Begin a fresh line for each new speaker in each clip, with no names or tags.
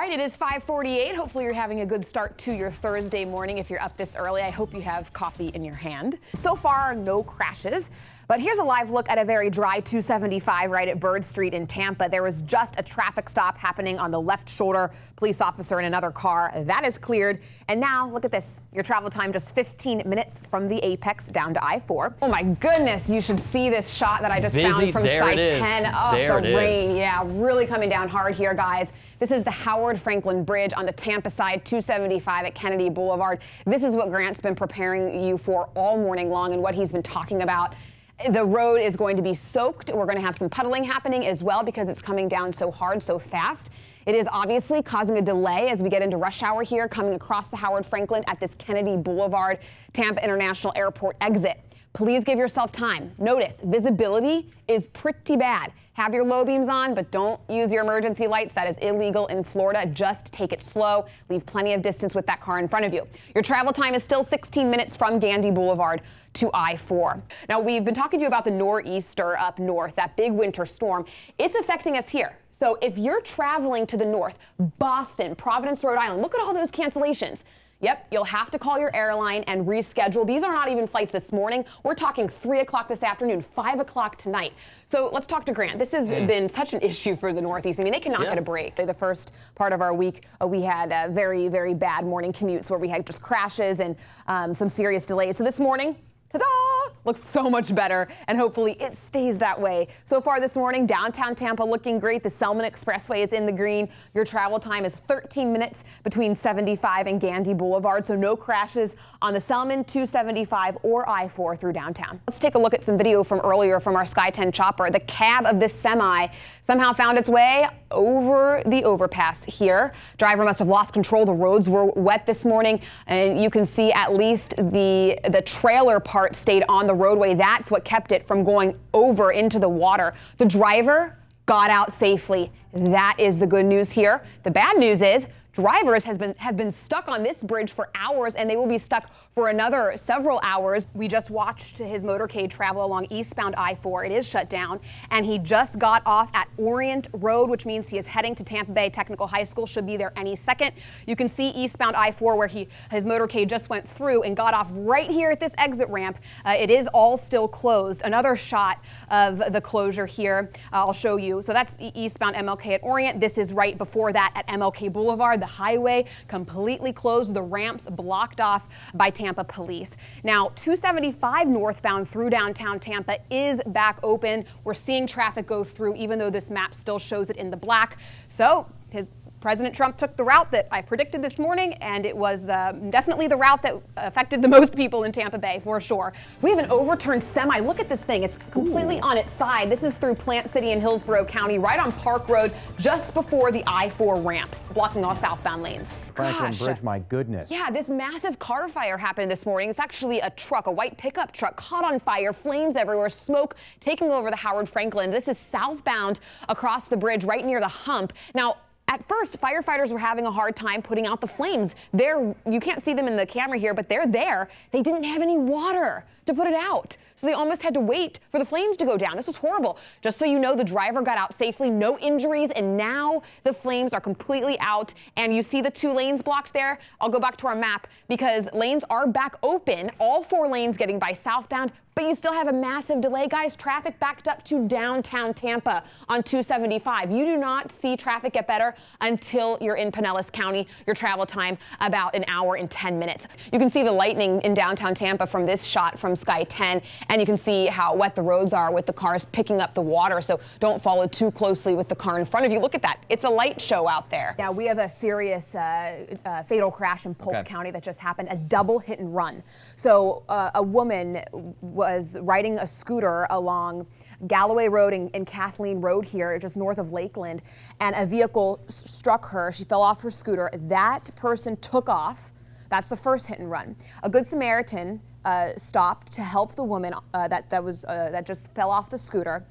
All right, it is 5:48. Hopefully you're having a good start to your Thursday morning. If you're up this early, I hope you have coffee in your hand. So far, no crashes. But here's a live look at a very dry 275 right at Bird Street in Tampa. There was just a traffic stop happening on the left shoulder. Police officer in another car. That is cleared. And now, look at this. Your travel time just 15 minutes from the apex down to I-4. Oh my goodness, you should see this shot that I just found from Sky 10. Oh, the rain. Yeah, really coming down hard here, guys. This is the Howard Franklin Bridge on the Tampa side, 275 at Kennedy Boulevard. This is what Grant's been preparing you for all morning long and what he's been talking about. The road is going to be soaked. We're going to have some puddling happening as well because it's coming down so hard, so fast. It is obviously causing a delay as we get into rush hour here, coming across the Howard Franklin at this Kennedy Boulevard, Tampa International Airport exit. Please give yourself time. Notice, visibility is pretty bad. Have your low beams on, but don't use your emergency lights. That is illegal in Florida. Just take it slow. Leave plenty of distance with that car in front of you. Your travel time is still 16 minutes from Gandy Boulevard to I-4. Now, we've been talking to you about the nor'easter up north, that big winter storm. It's affecting us here. So if you're traveling to the north, Boston, Providence, Rhode Island, look at all those cancellations. Yep, you'll have to call your airline and reschedule. These are not even flights this morning. We're talking 3 o'clock this afternoon, 5 o'clock tonight. So let's talk to Grant. This has been such an issue for the Northeast. I mean, they cannot get a break. The first part of our week, we had very, very bad morning commutes where we had just crashes and some serious delays. So this morning, ta-da! Looks so much better, and hopefully it stays that way. So far this morning, downtown Tampa looking great. The Selman Expressway is in the green. Your travel time is 13 minutes between 75 and Gandy Boulevard, so no crashes on the Selman, 275, or I-4 through downtown. Let's take a look at some video from earlier from our Sky 10 chopper. The cab of this semi somehow found its way over the overpass here. Driver must have lost control. The roads were wet this morning, and you can see at least the trailer part stayed on the roadway. That's what kept it from going over into the water. The driver got out safely. That is the good news here. The bad news is drivers have been stuck on this bridge for hours, and they will be stuck for another several hours. We just watched his motorcade travel along eastbound I-4. It is shut down, and he just got off at Orient Road, which means he is heading to Tampa Bay Technical High School. Should be there any second. You can see eastbound I-4 where his motorcade just went through and got off right here at this exit ramp. It is all still closed. Another shot of the closure here. I'll show you. So that's eastbound MLK at Orient. This is right before that at MLK Boulevard. The highway completely closed. The ramps blocked off by Tampa police. Now, 275 northbound through downtown Tampa is back open. We're seeing traffic go through, even though this map still shows it in the black. So President Trump took the route that I predicted this morning, and it was definitely the route that affected the most people in Tampa Bay, for sure. We have an overturned semi. Look at this thing. It's completely on its side. This is through Plant City in Hillsborough County, right on Park Road, just before the I-4 ramps, blocking all southbound lanes.
Franklin Bridge, my goodness.
Yeah, this massive car fire happened this morning. It's actually a truck, a white pickup truck, caught on fire, flames everywhere, smoke taking over the Howard Franklin. This is southbound across the bridge, right near the hump. Now, at first, firefighters were having a hard time putting out the flames. You can't see them in the camera here, but they're there. They didn't have any water to put it out. So they almost had to wait for the flames to go down. This was horrible. Just so you know, the driver got out safely, no injuries, and now the flames are completely out. And you see the 2 lanes blocked there? I'll go back to our map because lanes are back open, all 4 lanes getting by southbound, but you still have a massive delay, guys. Traffic backed up to downtown Tampa on 275. You do not see traffic get better until you're in Pinellas County. Your travel time about an hour and 10 minutes. You can see the lightning in downtown Tampa from this shot from Sky 10, and you can see how wet the roads are with the cars picking up the water, so don't follow too closely with the car in front of you. Look at that. It's a light show out there. Yeah, we have a serious fatal crash in Polk County that just happened, a double hit and run. So a woman was riding a scooter along Galloway Road and Kathleen Road here, just north of Lakeland, and a vehicle struck her. She fell off her scooter. That person took off. That's the first hit and run. A Good Samaritan stopped to help the woman that just fell off the scooter.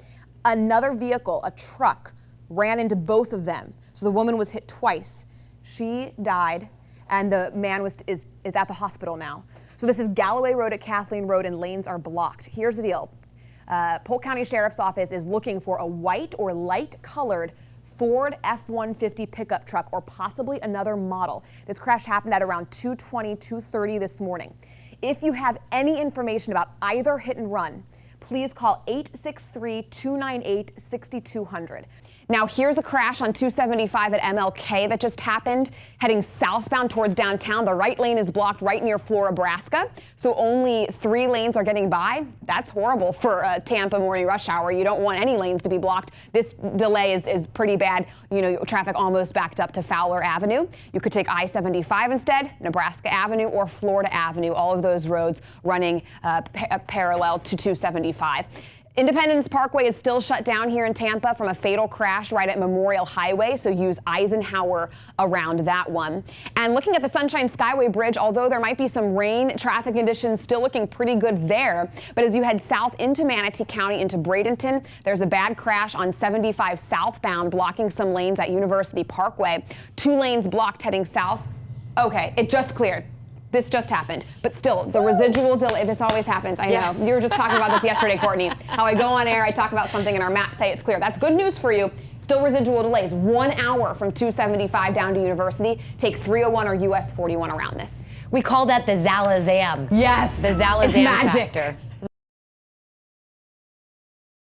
Another vehicle, a truck, ran into both of them. So the woman was hit twice. She died, and the man is at the hospital now. So this is Galloway Road at Kathleen Road, and lanes are blocked. Here's the deal. Polk County Sheriff's Office is looking for a white or light-colored Ford F-150 pickup truck or possibly another model. This crash happened at around 2:20, 2:30 this morning. If you have any information about either hit and run, please call 863-298-6200. Now here's a crash on 275 at MLK that just happened. Heading southbound towards downtown, the right lane is blocked right near Florabraska, so only 3 lanes are getting by. That's horrible for a Tampa morning rush hour. You don't want any lanes to be blocked. This delay is pretty bad. You know, traffic almost backed up to Fowler Avenue. You could take I-75 instead, Nebraska Avenue or Florida Avenue, all of those roads running parallel to 275. Independence Parkway is still shut down here in Tampa from a fatal crash right at Memorial Highway, so use Eisenhower around that one. And looking at the Sunshine Skyway Bridge, although there might be some rain, traffic conditions still looking pretty good there. But as you head south into Manatee County into Bradenton, there's a bad crash on 75 southbound blocking some lanes at University Parkway. 2 lanes blocked heading south. Okay, it just cleared. This just happened, but still, the residual delay, this always happens, I know. You were just talking about this yesterday, Courtney. How I go on air, I talk about something and our maps say it's clear. That's good news for you. Still residual delays. 1 hour from 275 down to University. Take 301 or US 41 around this.
We call that the Zalla Zam.
Yes.
The Zalla Zam factor.